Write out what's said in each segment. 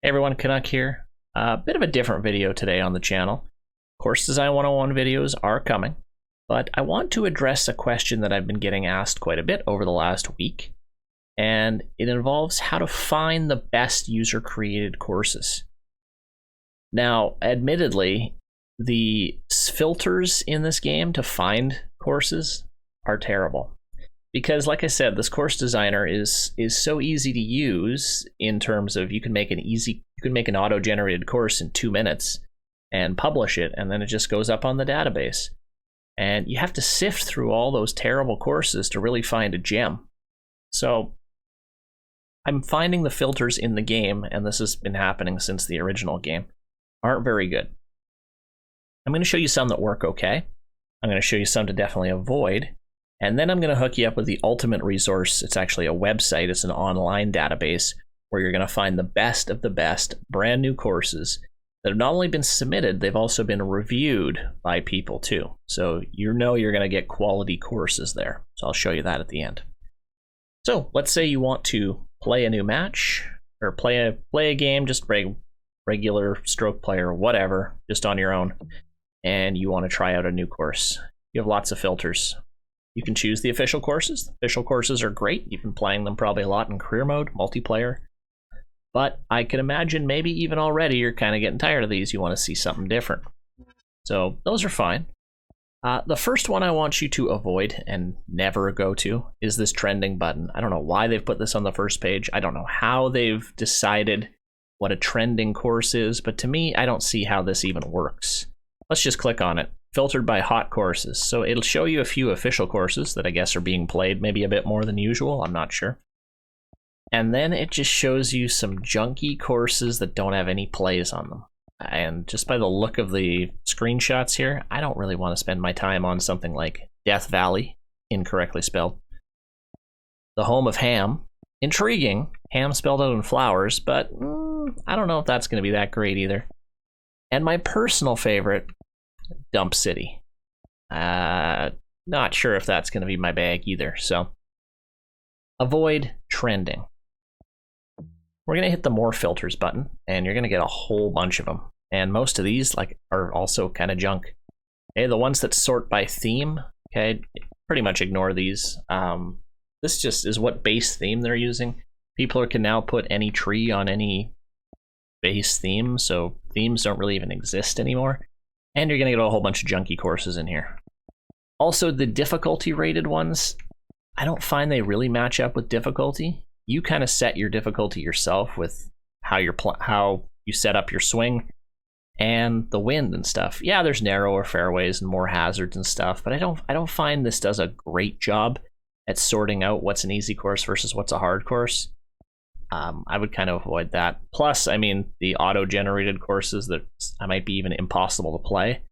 Hey everyone, Canuck here. A bit of a different video today on the channel. Course Design 101 videos are coming, but I want to address a question that I've been getting asked quite a bit over the last week, and it involves how to find the best user-created courses. Now, admittedly, the filters in this game to find courses are terrible. Because, like I said, this course designer is so easy to use in terms of you can make an auto-generated course in 2 minutes and publish it, and then it just goes up on the database. And you have to sift through all those terrible courses to really find a gem. So I'm finding the filters in the game, and this has been happening since the original game, aren't very good. I'm going to show you some that work okay. I'm going to show you some to definitely avoid. And then I'm going to hook you up with the ultimate resource. It's actually a website. It's an online database where you're going to find the best of the best brand new courses that have not only been submitted, they've also been reviewed by people too. So you know you're going to get quality courses there. So I'll show you that at the end. So let's say you want to play a new match or play a game, just regular stroke play or whatever, just on your own, and you want to try out a new course. You have lots of filters. You can choose the official courses. The official courses are great. You've been playing them probably a lot in career mode, multiplayer. But I can imagine maybe even already you're kind of getting tired of these. You want to see something different. So those are fine. The first one I want you to avoid and never go to is this trending button. I don't know why they've put this on the first page. I don't know how they've decided what a trending course is, but to me, I don't see how this even works. Let's just click on it. Filtered by hot courses. So it'll show you a few official courses that I guess are being played, maybe a bit more than usual, I'm not sure. And then it just shows you some junky courses that don't have any plays on them. And just by the look of the screenshots here, I don't really want to spend my time on something like Death Valley, incorrectly spelled. The home of Ham. Intriguing, ham spelled out in flowers, but I don't know if that's going to be that great either. And my personal favorite, Dump City. Not sure if that's going to be my bag either, so avoid trending. We're going to hit the more filters button, and you're going to get a whole bunch of them. And most of these are also kind of junk. Okay, the ones that sort by theme, okay, pretty much ignore these. This just is what base theme they're using. People can now put any tree on any base theme, so themes don't really even exist anymore. And you're going to get a whole bunch of junky courses in here. Also, the difficulty rated ones, I don't find they really match up with difficulty. You kind of set your difficulty yourself with how you set up your swing and the wind and stuff. Yeah, there's narrower fairways and more hazards and stuff, but I don't find this does a great job at sorting out what's an easy course versus what's a hard course. I would kind of avoid that. Plus, I mean, the auto-generated courses that might be even impossible to play.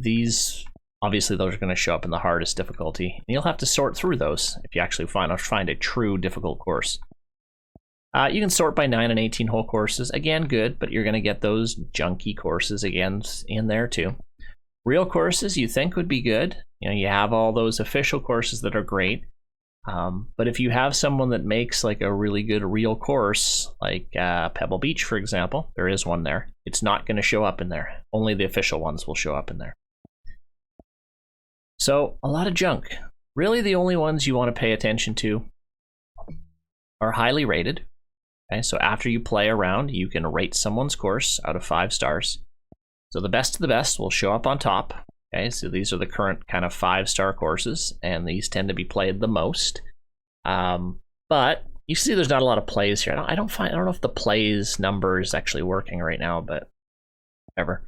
These, obviously, those are going to show up in the hardest difficulty. And you'll have to sort through those if you actually find a true difficult course. You can sort by 9 and 18 hole courses. Again, good, but you're going to get those junky courses again in there too. Real courses you think would be good. You know, you have all those official courses that are great. But if you have someone that makes like a really good real course, like Pebble Beach, for example, there is one there. It's not going to show up in there. Only the official ones will show up in there. So a lot of junk. Really the only ones you want to pay attention to are highly rated. Okay, so after you play around, you can rate someone's course out of 5 stars. So the best of the best will show up on top. Okay, so these are the current kind of 5-star courses, and these tend to be played the most. But you see there's not a lot of plays here. I don't know if the plays number is actually working right now, but whatever.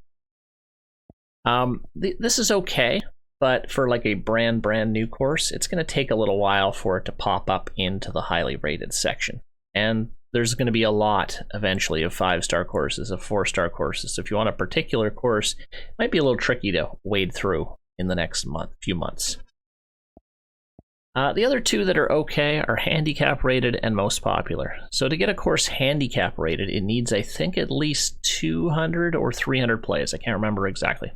This is okay, but for like a brand new course, it's going to take a little while for it to pop up into the highly rated section. And there's going to be a lot eventually of 5-star courses, of 4-star courses. So if you want a particular course, it might be a little tricky to wade through in the next few months. The other two that are okay are handicap rated and most popular. So to get a course handicap rated, it needs, I think, at least 200 or 300 plays. I can't remember exactly.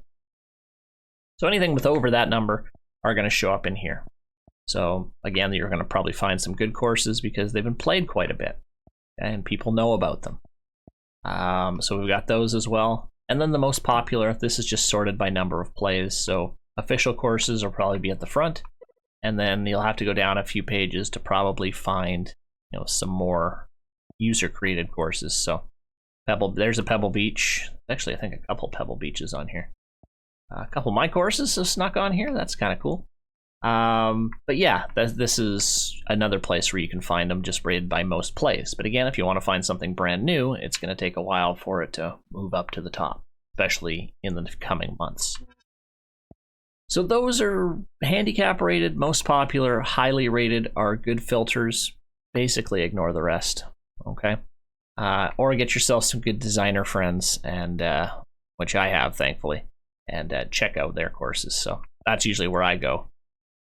So anything with over that number are going to show up in here. So again, you're going to probably find some good courses because they've been played quite a bit and people know about them. So we've got those as well. And then the most popular, this is just sorted by number of plays. So official courses will probably be at the front, and then you'll have to go down a few pages to probably find, you know, some more user-created courses. So there's a Pebble Beach. Actually, I think a couple Pebble Beaches on here. A couple of my courses have snuck on here. That's kind of cool. But yeah, this is another place where you can find them just rated by most plays. But again, if you want to find something brand new, it's going to take a while for it to move up to the top, especially in the coming months. So those are handicap rated, most popular, highly rated are good filters. Basically ignore the rest, okay? Or get yourself some good designer friends, and which I have, thankfully, and check out their courses. So that's usually where I go.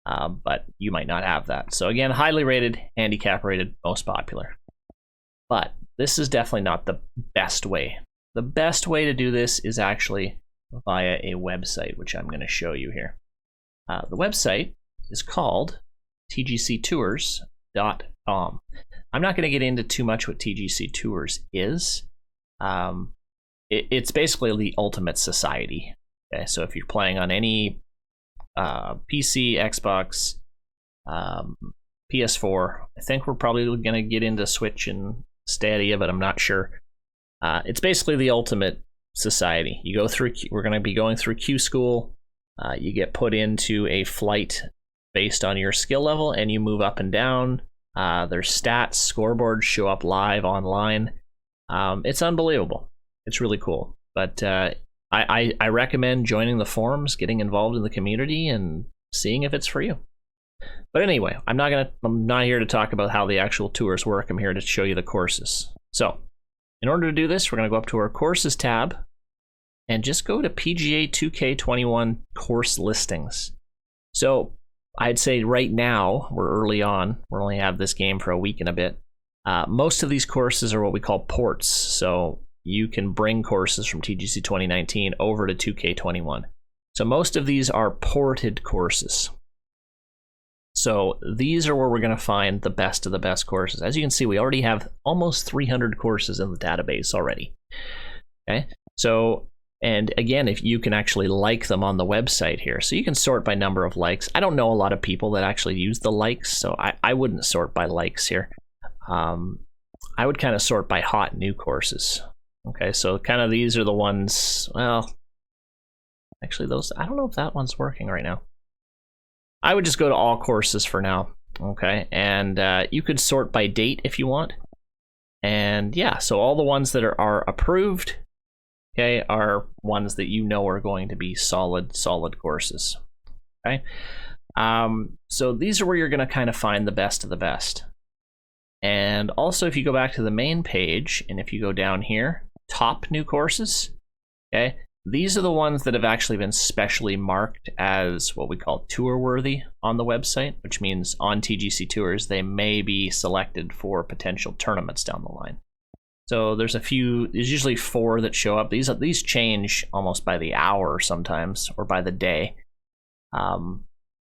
But you might not have that. So again, highly rated, handicap rated, most popular. But this is definitely not the best way. The best way to do this is actually via a website, which I'm going to show you here. The website is called tgctours.com. I'm not going to get into too much what TGC Tours is. It's basically the ultimate society. Okay, so if you're playing on any PC, Xbox, PS4. I think we're probably going to get into Switch and Stadia, but I'm not sure. It's basically the ultimate society. You go through. We're going to be going through Q School. You get put into a flight based on your skill level, and you move up and down. There's stats, scoreboards show up live online. It's unbelievable. It's really cool. But I recommend joining the forums, getting involved in the community, and seeing if it's for you. But anyway, I'm not here to talk about how the actual tours work. I'm here to show you the courses. So, in order to do this, we're going to go up to our courses tab and just go to PGA 2K21 course listings. So, I'd say right now, we're early on. We only have this game for a week and a bit. Most of these courses are what we call ports. So, you can bring courses from TGC 2019 over to 2K21. So most of these are ported courses. So these are where we're going to find the best of the best courses. As you can see, we already have almost 300 courses in the database already. Okay, so, and again, if you can actually like them on the website here. So you can sort by number of likes. I don't know a lot of people that actually use the likes, so I wouldn't sort by likes here. I would kind of sort by hot new courses. Okay, so kind of these are the ones, well, actually those, I don't know if that one's working right now. I would just go to all courses for now, okay? And you could sort by date if you want. And yeah, so all the ones that are approved, okay, are ones that you know are going to be solid courses, okay? So these are where you're gonna kind of find the best of the best. And also if you go back to the main page, and if you go down here, top new courses, okay, these are the ones that have actually been specially marked as what we call tour worthy on the website, which means on TGC Tours they may be selected for potential tournaments down the line. So there's usually 4 that show up. These change almost by the hour sometimes, or by the day.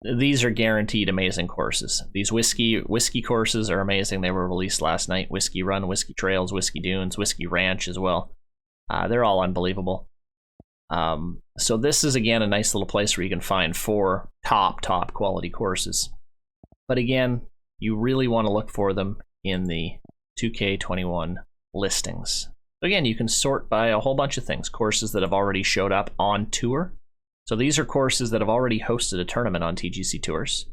These are guaranteed amazing courses. These whiskey courses are amazing. They were released last night. Whiskey Run, Whiskey Trails, Whiskey Dunes, Whiskey Ranch as well. They're all unbelievable. So this is, again, a nice little place where you can find 4 top quality courses. But again, you really want to look for them in the 2K21 listings. So again, you can sort by a whole bunch of things. Courses that have already showed up on tour. So these are courses that have already hosted a tournament on TGC Tours.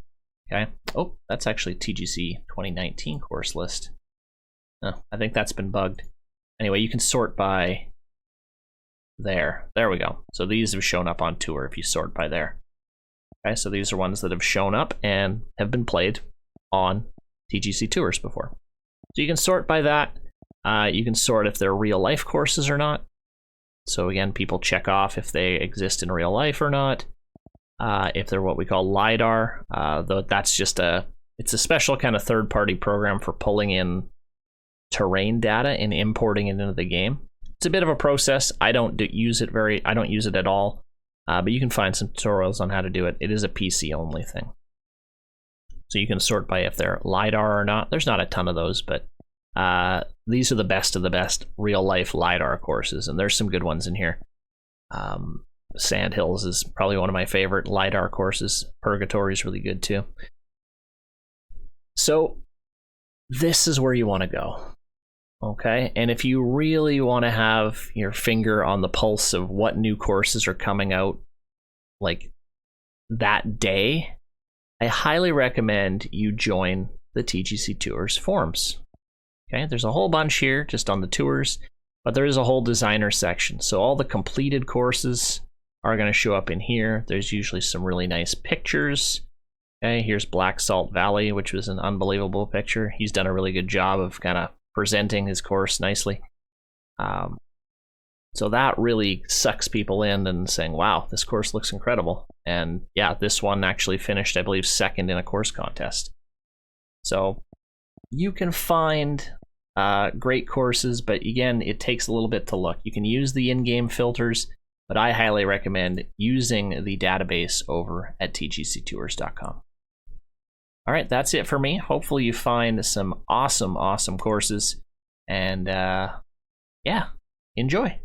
Okay. Oh, that's actually TGC 2019 course list. Oh, I think that's been bugged. Anyway, you can sort by there. There we go. So these have shown up on tour if you sort by there. Okay, so these are ones that have shown up and have been played on TGC Tours before. So you can sort by that. You can sort if they're real life courses or not. So again, people check off if they exist in real life or not. If they're what we call LiDAR, though that's just it's a special kind of third-party program for pulling in terrain data and importing it into the game. It's a bit of a process. I don't use it at all, but you can find some tutorials on how to do it. It is a PC only thing. So you can sort by if they're LiDAR or not. There's not a ton of those, but These are the best of the best real-life LiDAR courses, and there's some good ones in here. Sandhills is probably one of my favorite LiDAR courses. Purgatory is really good too. So this is where you want to go. Okay, and if you really want to have your finger on the pulse of what new courses are coming out like that day, I highly recommend you join the TGC Tours forums. Okay, there's a whole bunch here just on the tours, but there is a whole designer section. So all the completed courses are going to show up in here. There's usually some really nice pictures. Okay, here's Black Salt Valley, which was an unbelievable picture. He's done a really good job of kind of presenting his course nicely. So that really sucks people in and saying, wow, this course looks incredible. And yeah, this one actually finished, I believe, second in a course contest. So you can find great courses, but again, it takes a little bit to look. You can use the in-game filters, but I highly recommend using the database over at tgctours.com. All right, that's it for me. Hopefully you find some awesome courses, and yeah, enjoy.